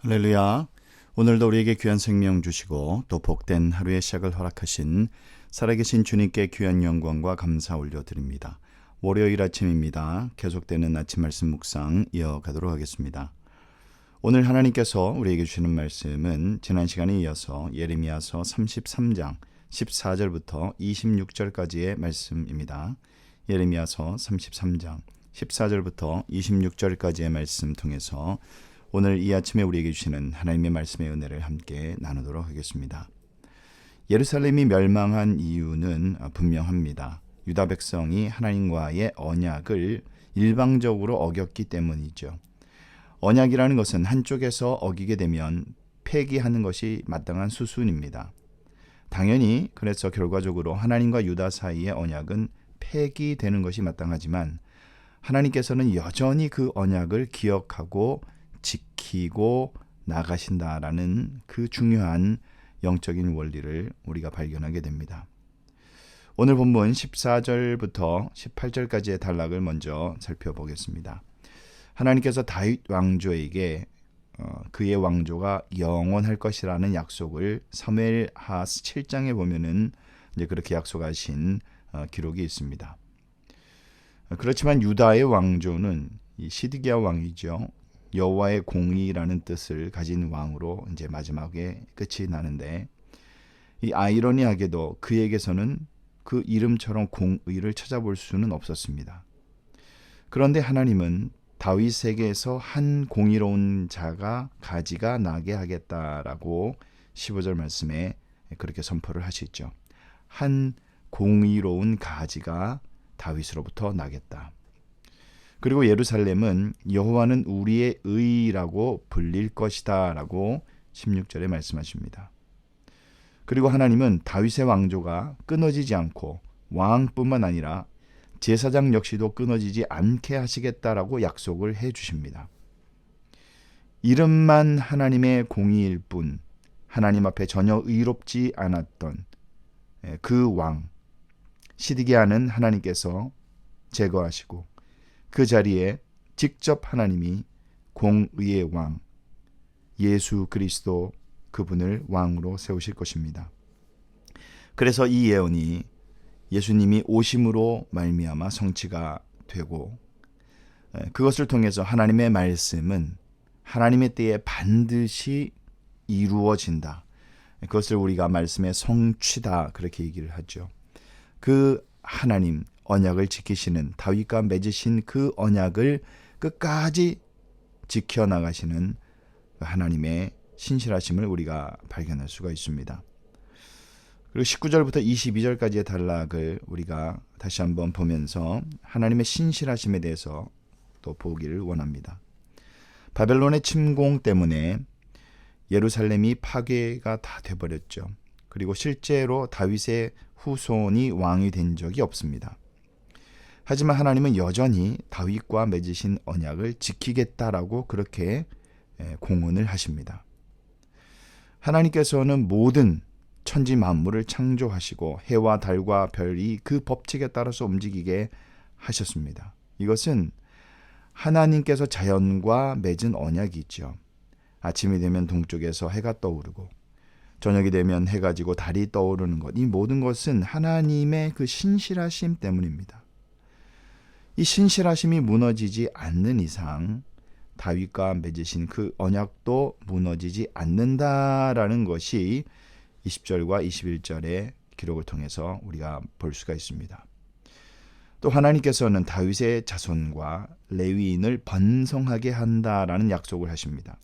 할렐루야. 오늘도 우리에게 귀한 생명 주시고 또 복된 하루의 시작을 허락하신 살아계신 주님께 귀한 영광과 감사 올려드립니다. 월요일 아침입니다. 계속되는 아침 말씀 묵상 이어가도록 하겠습니다. 오늘 하나님께서 우리에게 주시는 말씀은 지난 시간에 이어서 예레미야서 33장 14절부터 26절까지의 말씀입니다. 예레미야서 33장 14절부터 26절까지의 말씀 통해서 오늘 이 아침에 우리에게 주시는 하나님의 말씀의 은혜를 함께 나누도록 하겠습니다. 예루살렘이 멸망한 이유는 분명합니다. 유다 백성이 하나님과의 언약을 일방적으로 어겼기 때문이죠. 언약이라는 것은 한쪽에서 어기게 되면 폐기하는 것이 마땅한 수순입니다. 당연히 그래서 결과적으로 하나님과 유다 사이의 언약은 폐기되는 것이 마땅하지만 하나님께서는 여전히 그 언약을 기억하고 지키고 나가신다라는 그 중요한 영적인 원리를 우리가 발견하게 됩니다. 오늘 본문 14절부터 18절까지의 단락을 먼저 살펴보겠습니다. 하나님께서 다윗 왕조에게 그의 왕조가 영원할 것이라는 약속을 사무엘하스 7장에 보면은 이제 그렇게 약속하신 기록이 있습니다. 그렇지만 유다의 왕조는 이 시드기야 왕이죠. 여호와의 공의라는 뜻을 가진 왕으로 이제 마지막에 끝이 나는데, 이 아이러니하게도 그에게서는 그 이름처럼 공의를 찾아볼 수는 없었습니다. 그런데 하나님은 다윗에게서 한 공의로운 자가 가지가 나게 하겠다라고 15절 말씀에 그렇게 선포를 하시죠. 한 공의로운 가지가 다윗으로부터 나겠다. 그리고 예루살렘은 여호와는 우리의 의라고 불릴 것이다 라고 16절에 말씀하십니다. 그리고 하나님은 다윗의 왕조가 끊어지지 않고 왕뿐만 아니라 제사장 역시도 끊어지지 않게 하시겠다라고 약속을 해 주십니다. 이름만 하나님의 공의일 뿐 하나님 앞에 전혀 의롭지 않았던 그 왕 시드기야는 하나님께서 제거하시고 그 자리에 직접 하나님이 공의의 왕 예수 그리스도 그분을 왕으로 세우실 것입니다. 그래서 이 예언이 예수님이 오심으로 말미암아 성취가 되고, 그것을 통해서 하나님의 말씀은 하나님의 때에 반드시 이루어진다. 그것을 우리가 말씀의 성취다 그렇게 얘기를 하죠. 그 하나님 언약을 지키시는, 다윗과 맺으신 그 언약을 끝까지 지켜나가시는 하나님의 신실하심을 우리가 발견할 수가 있습니다. 그리고 19절부터 22절까지의 단락을 우리가 다시 한번 보면서 하나님의 신실하심에 대해서 또 보기를 원합니다. 바벨론의 침공 때문에 예루살렘이 파괴가 다 돼버렸죠. 그리고 실제로 다윗의 후손이 왕이 된 적이 없습니다. 하지만 하나님은 여전히 다윗과 맺으신 언약을 지키겠다라고 그렇게 공언을 하십니다. 하나님께서는 모든 천지 만물을 창조하시고 해와 달과 별이 그 법칙에 따라서 움직이게 하셨습니다. 이것은 하나님께서 자연과 맺은 언약이 있죠. 아침이 되면 동쪽에서 해가 떠오르고 저녁이 되면 해가 지고 달이 떠오르는 것, 이 모든 것은 하나님의 그 신실하심 때문입니다. 이 신실하심이 무너지지 않는 이상 다윗과 맺으신 그 언약도 무너지지 않는다라는 것이 20절과 21절의 기록을 통해서 우리가 볼 수가 있습니다. 또 하나님께서는 다윗의 자손과 레위인을 번성하게 한다라는 약속을 하십니다.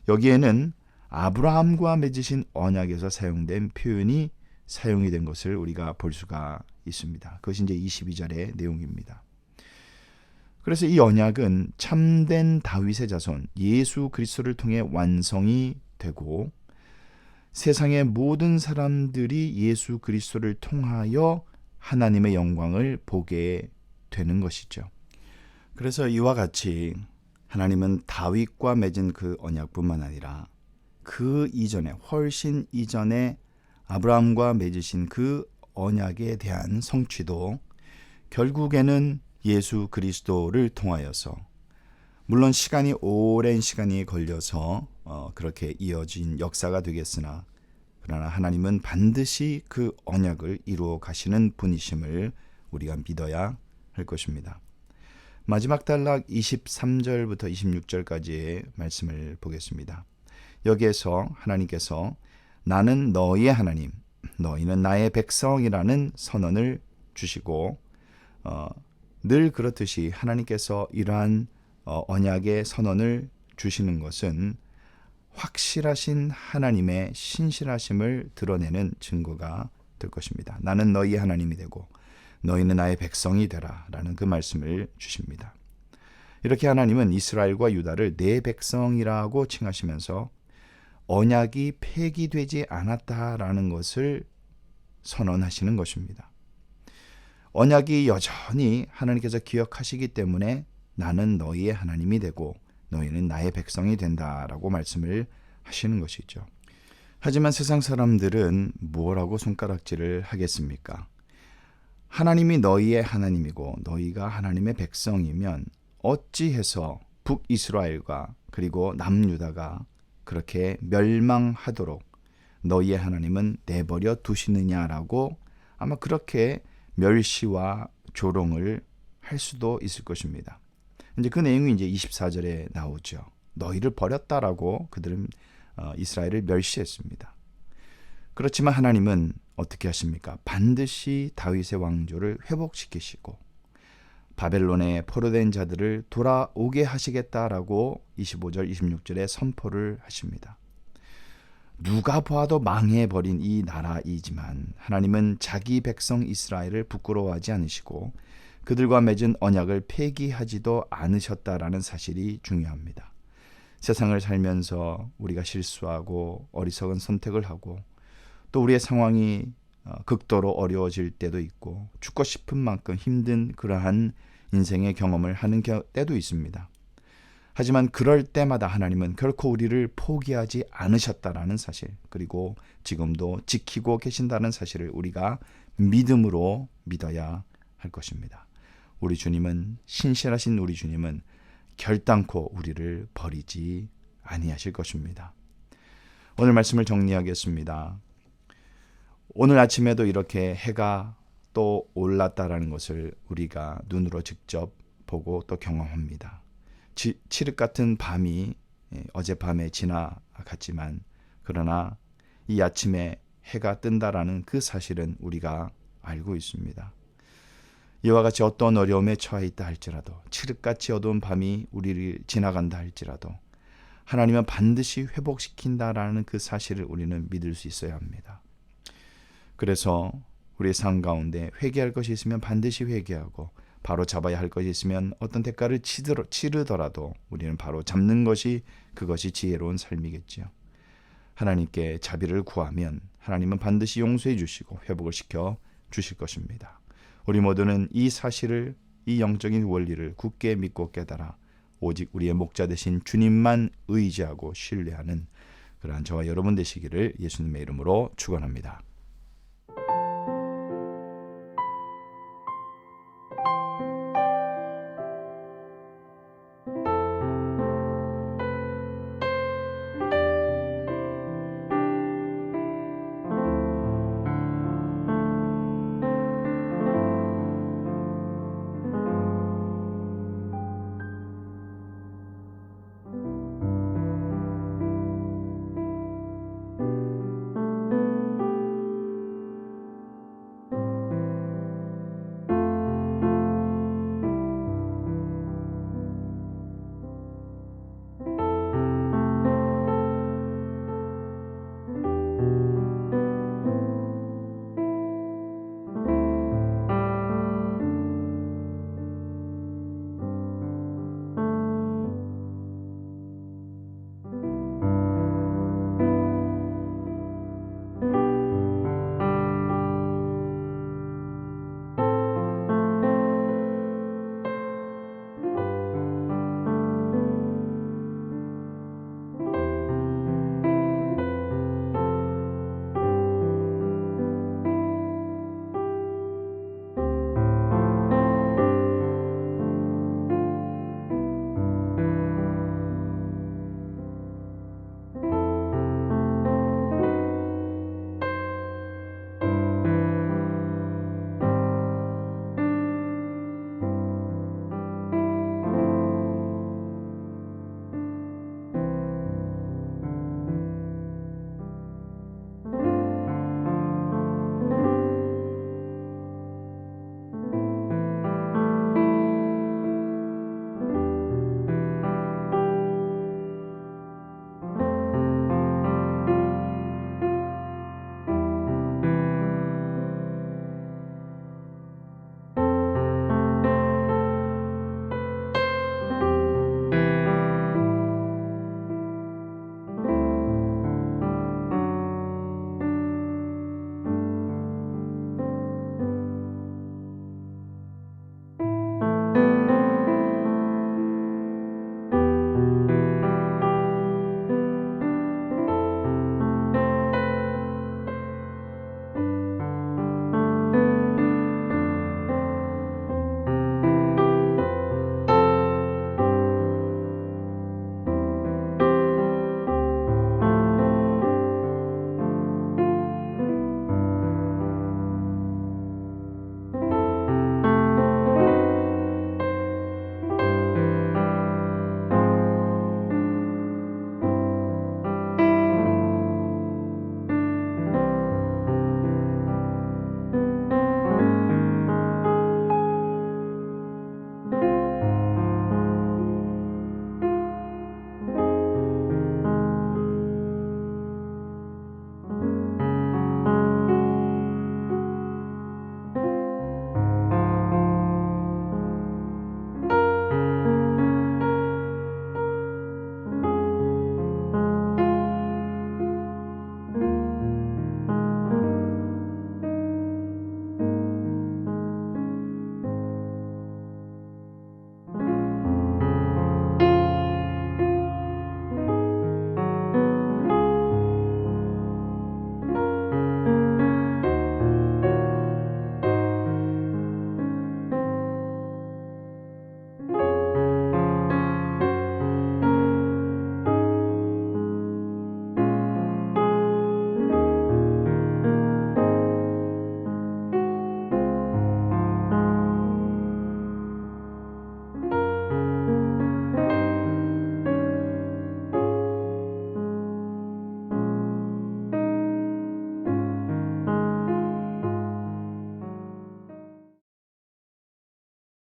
여기에는 아브라함과 맺으신 언약에서 사용된 표현이 사용이 된 것을 우리가 볼 수가 있습니다. 그것이 이제 22절의 내용입니다. 그래서 이 언약은 참된 다윗의 자손 예수 그리스도를 통해 완성이 되고 세상의 모든 사람들이 예수 그리스도를 통하여 하나님의 영광을 보게 되는 것이죠. 그래서 이와 같이 하나님은 다윗과 맺은 그 언약뿐만 아니라 그 이전에 훨씬 이전에 아브라함과 맺으신 그 언약에 대한 성취도 결국에는 예수 그리스도를 통하여서, 물론 시간이 오랜 시간이 걸려서 그렇게 이어진 역사가 되겠으나 그러나 하나님은 반드시 그 언약을 이루어 가시는 분이심을 우리가 믿어야 할 것입니다. 마지막 단락 23절부터 26절까지의 말씀을 보겠습니다. 여기에서 하나님께서 나는 너희의 하나님, 너희는 나의 백성이라는 선언을 주시고 늘 그렇듯이 하나님께서 이러한 언약의 선언을 주시는 것은 확실하신 하나님의 신실하심을 드러내는 증거가 될 것입니다. 나는 너희의 하나님이 되고 너희는 나의 백성이 되라 라는 그 말씀을 주십니다. 이렇게 하나님은 이스라엘과 유다를 내 백성이라고 칭하시면서 언약이 폐기되지 않았다라는 것을 선언하시는 것입니다. 언약이 여전히 하나님께서 기억하시기 때문에 나는 너희의 하나님이 되고 너희는 나의 백성이 된다라고 말씀을 하시는 것이죠. 하지만 세상 사람들은 뭐라고 손가락질을 하겠습니까? 하나님이 너희의 하나님이고 너희가 하나님의 백성이면 어찌해서 북이스라엘과 그리고 남유다가 그렇게 멸망하도록 너희의 하나님은 내버려 두시느냐라고 아마 그렇게 멸시와 조롱을 할 수도 있을 것입니다. 이제 그 내용이 이제 24절에 나오죠. 너희를 버렸다라고 그들은 이스라엘을 멸시했습니다. 그렇지만 하나님은 어떻게 하십니까? 반드시 다윗의 왕조를 회복시키시고 바벨론에 포로된 자들을 돌아오게 하시겠다라고 25절, 26절에 선포를 하십니다. 누가 봐도 망해버린 이 나라이지만 하나님은 자기 백성 이스라엘을 부끄러워하지 않으시고 그들과 맺은 언약을 폐기하지도 않으셨다라는 사실이 중요합니다. 세상을 살면서 우리가 실수하고 어리석은 선택을 하고 또 우리의 상황이 극도로 어려워질 때도 있고 죽고 싶은 만큼 힘든 그러한 인생의 경험을 하는 때도 있습니다. 하지만 그럴 때마다 하나님은 결코 우리를 포기하지 않으셨다라는 사실, 그리고 지금도 지키고 계신다는 사실을 우리가 믿음으로 믿어야 할 것입니다. 우리 주님은, 신실하신 우리 주님은 결단코 우리를 버리지 아니하실 것입니다. 오늘 말씀을 정리하겠습니다. 오늘 아침에도 이렇게 해가 또 올랐다라는 것을 우리가 눈으로 직접 보고 또 경험합니다. 칠흑 같은 밤이 어젯밤에 지나갔지만 그러나 이 아침에 해가 뜬다라는 그 사실은 우리가 알고 있습니다. 이와 같이 어떤 어려움에 처해 있다 할지라도, 칠흑같이 어두운 밤이 우리를 지나간다 할지라도 하나님은 반드시 회복시킨다라는 그 사실을 우리는 믿을 수 있어야 합니다. 그래서 우리의 삶 가운데 회개할 것이 있으면 반드시 회개하고 바로 잡아야 할 것이 있으면 어떤 대가를 치르더라도 우리는 바로 잡는 것이, 그것이 지혜로운 삶이겠지요. 하나님께 자비를 구하면 하나님은 반드시 용서해 주시고 회복을 시켜 주실 것입니다. 우리 모두는 이 사실을, 이 영적인 원리를 굳게 믿고 깨달아 오직 우리의 목자 되신 주님만 의지하고 신뢰하는 그러한 저와 여러분 되시기를 예수님의 이름으로 축원합니다.